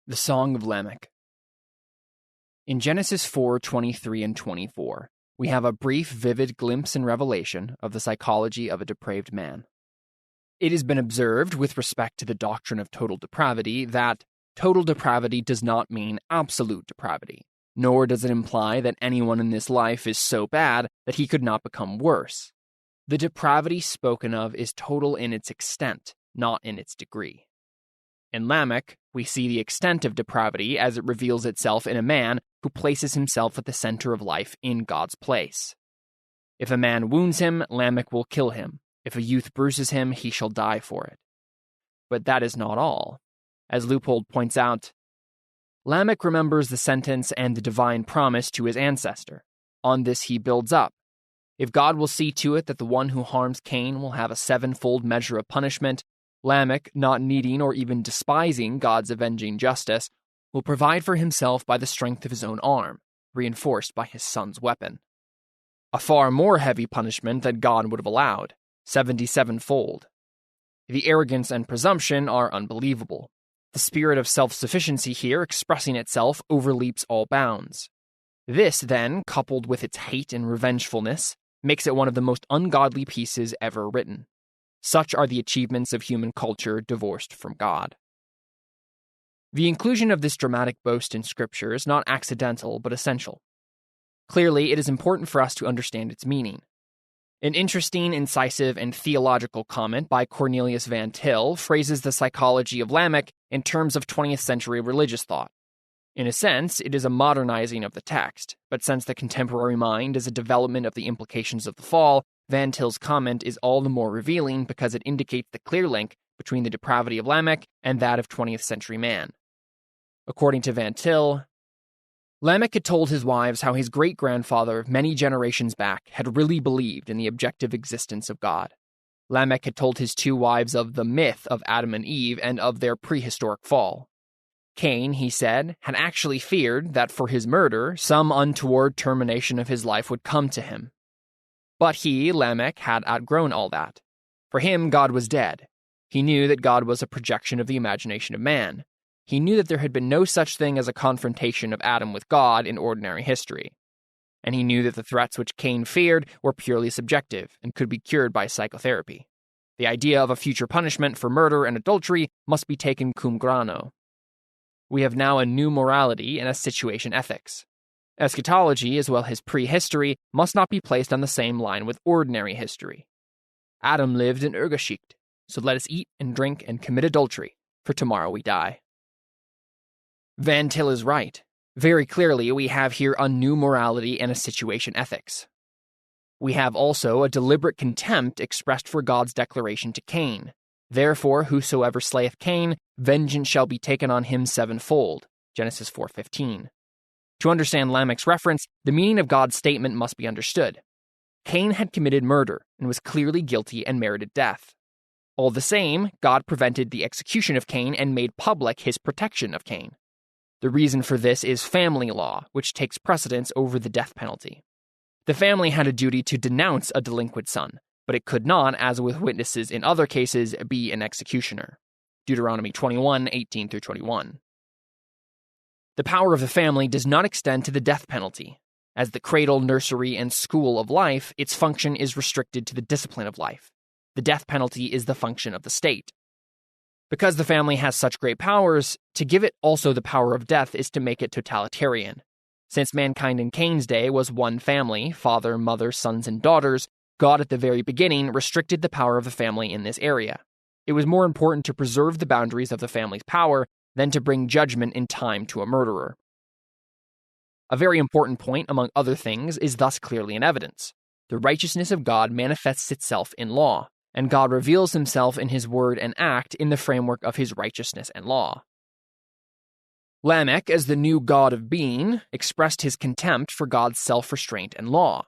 The Song of Lamech. In Genesis 4:23 and 24, we have a brief, vivid glimpse and revelation of the psychology of a depraved man. It has been observed with respect to the doctrine of total depravity that total depravity does not mean absolute depravity, nor does it imply that anyone in this life is so bad that he could not become worse. The depravity spoken of is total in its extent, not in its degree. In Lamech, we see the extent of depravity as it reveals itself in a man who places himself at the center of life in God's place. If a man wounds him, Lamech will kill him. If a youth bruises him, he shall die for it. But that is not all. As Leupold points out, Lamech remembers the sentence and the divine promise to his ancestor. On this he builds up. If God will see to it that the one who harms Cain will have a sevenfold measure of punishment, Lamech, not needing or even despising God's avenging justice, will provide for himself by the strength of his own arm, reinforced by his son's weapon. A far more heavy punishment than God would have allowed, 77-fold. The arrogance and presumption are unbelievable. The spirit of self-sufficiency here expressing itself overleaps all bounds. This, then, coupled with its hate and revengefulness, makes it one of the most ungodly pieces ever written. Such are the achievements of human culture divorced from God. The inclusion of this dramatic boast in Scripture is not accidental but essential. Clearly, it is important for us to understand its meaning. An interesting, incisive, and theological comment by Cornelius Van Til phrases the psychology of Lamech in terms of 20th century religious thought. In a sense, it is a modernizing of the text, but since the contemporary mind is a development of the implications of the fall, Van Til's comment is all the more revealing because it indicates the clear link between the depravity of Lamech and that of 20th century man. According to Van Til, Lamech had told his wives how his great-grandfather many generations back had really believed in the objective existence of God. Lamech had told his two wives of the myth of Adam and Eve and of their prehistoric fall. Cain, he said, had actually feared that for his murder, some untoward termination of his life would come to him. But he, Lamech, had outgrown all that. For him, God was dead. He knew that God was a projection of the imagination of man. He knew that there had been no such thing as a confrontation of Adam with God in ordinary history. And he knew that the threats which Cain feared were purely subjective and could be cured by psychotherapy. The idea of a future punishment for murder and adultery must be taken cum grano. We have now a new morality and a situation ethics. Eschatology, as well as prehistory, must not be placed on the same line with ordinary history. Adam lived in Urgeschicht, so let us eat and drink and commit adultery, for tomorrow we die. Van Til is right. Very clearly, we have here a new morality and a situation ethics. We have also a deliberate contempt expressed for God's declaration to Cain. Therefore, whosoever slayeth Cain, vengeance shall be taken on him sevenfold. Genesis 4:15. To understand Lamech's reference, the meaning of God's statement must be understood. Cain had committed murder and was clearly guilty and merited death. All the same, God prevented the execution of Cain and made public his protection of Cain. The reason for this is family law, which takes precedence over the death penalty. The family had a duty to denounce a delinquent son, but it could not, as with witnesses in other cases, be an executioner. Deuteronomy 21:18-21. The power of the family does not extend to the death penalty. As the cradle, nursery, and school of life, its function is restricted to the discipline of life. The death penalty is the function of the state. Because the family has such great powers, to give it also the power of death is to make it totalitarian. Since mankind in Cain's day was one family, father, mother, sons, and daughters, God at the very beginning restricted the power of the family in this area. It was more important to preserve the boundaries of the family's power than to bring judgment in time to a murderer. A very important point, among other things, is thus clearly in evidence. The righteousness of God manifests itself in law, and God reveals himself in his word and act in the framework of his righteousness and law. Lamech, as the new God of being, expressed his contempt for God's self-restraint and law.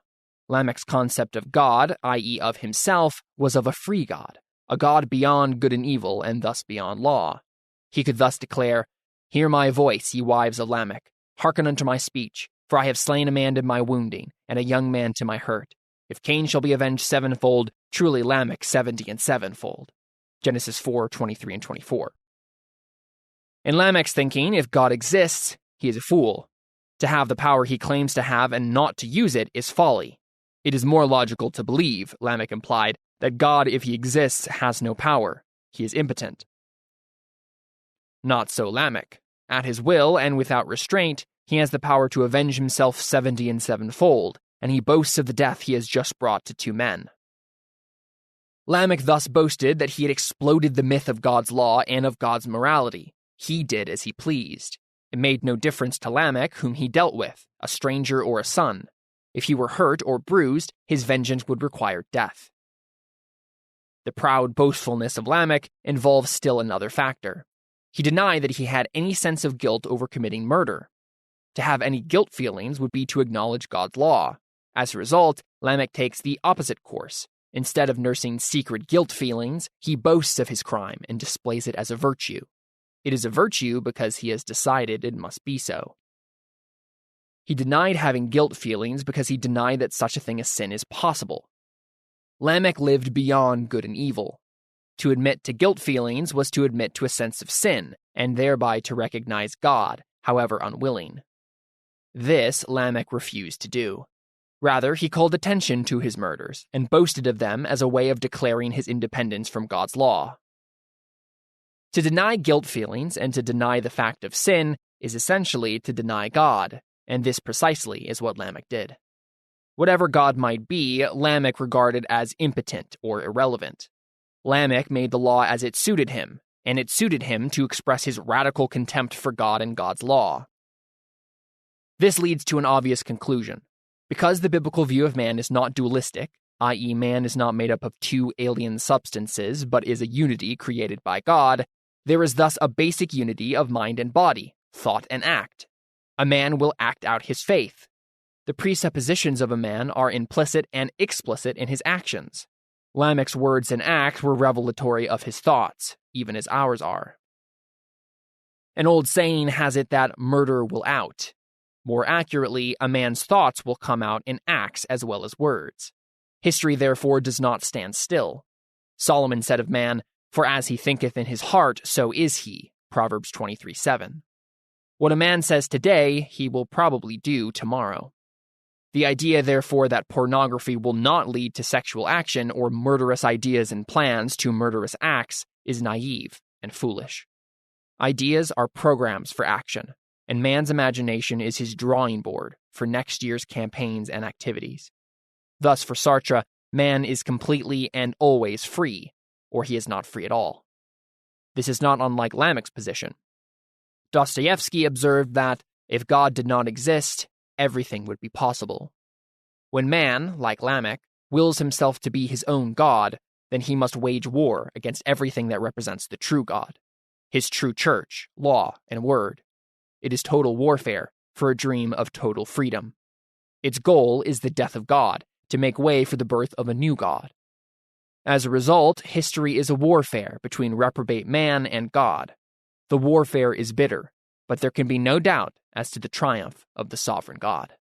Lamech's concept of God, i.e. of himself, was of a free God, a God beyond good and evil and thus beyond law. He could thus declare, "Hear my voice, ye wives of Lamech. Hearken unto my speech, for I have slain a man to my wounding, and a young man to my hurt. If Cain shall be avenged sevenfold, truly Lamech 70 and sevenfold." Genesis 4:23 and 24. In Lamech's thinking, if God exists, he is a fool. To have the power he claims to have and not to use it is folly. It is more logical to believe, Lamech implied, that God, if he exists, has no power. He is impotent. Not so Lamech. At his will and without restraint, he has the power to avenge himself 70 and sevenfold, and he boasts of the death he has just brought to 2 men. Lamech thus boasted that he had exploded the myth of God's law and of God's morality. He did as he pleased. It made no difference to Lamech whom he dealt with, a stranger or a son. If he were hurt or bruised, his vengeance would require death. The proud boastfulness of Lamech involves still another factor. He denied that he had any sense of guilt over committing murder. To have any guilt feelings would be to acknowledge God's law. As a result, Lamech takes the opposite course. Instead of nursing secret guilt feelings, he boasts of his crime and displays it as a virtue. It is a virtue because he has decided it must be so. He denied having guilt feelings because he denied that such a thing as sin is possible. Lamech lived beyond good and evil. To admit to guilt feelings was to admit to a sense of sin, and thereby to recognize God, however unwilling. This Lamech refused to do. Rather, he called attention to his murders, and boasted of them as a way of declaring his independence from God's law. To deny guilt feelings and to deny the fact of sin is essentially to deny God, and this precisely is what Lamech did. Whatever God might be, Lamech regarded as impotent or irrelevant. Lamech made the law as it suited him, and it suited him to express his radical contempt for God and God's law. This leads to an obvious conclusion. Because the biblical view of man is not dualistic, i.e., man is not made up of 2 alien substances, but is a unity created by God, there is thus a basic unity of mind and body, thought and act. A man will act out his faith. The presuppositions of a man are implicit and explicit in his actions. Lamech's words and acts were revelatory of his thoughts, even as ours are. An old saying has it that murder will out. More accurately, a man's thoughts will come out in acts as well as words. History, therefore, does not stand still. Solomon said of man, "For as he thinketh in his heart, so is he," Proverbs 23:7. What a man says today, he will probably do tomorrow. The idea, therefore, that pornography will not lead to sexual action or murderous ideas and plans to murderous acts is naive and foolish. Ideas are programs for action, and man's imagination is his drawing board for next year's campaigns and activities. Thus, for Sartre, man is completely and always free, or he is not free at all. This is not unlike Lamech's position. Dostoevsky observed that, if God did not exist, everything would be possible. When man, like Lamech, wills himself to be his own God, then he must wage war against everything that represents the true God, his true church, law, and word. It is total warfare for a dream of total freedom. Its goal is the death of God, to make way for the birth of a new God. As a result, history is a warfare between reprobate man and God. The warfare is bitter, but there can be no doubt as to the triumph of the sovereign God.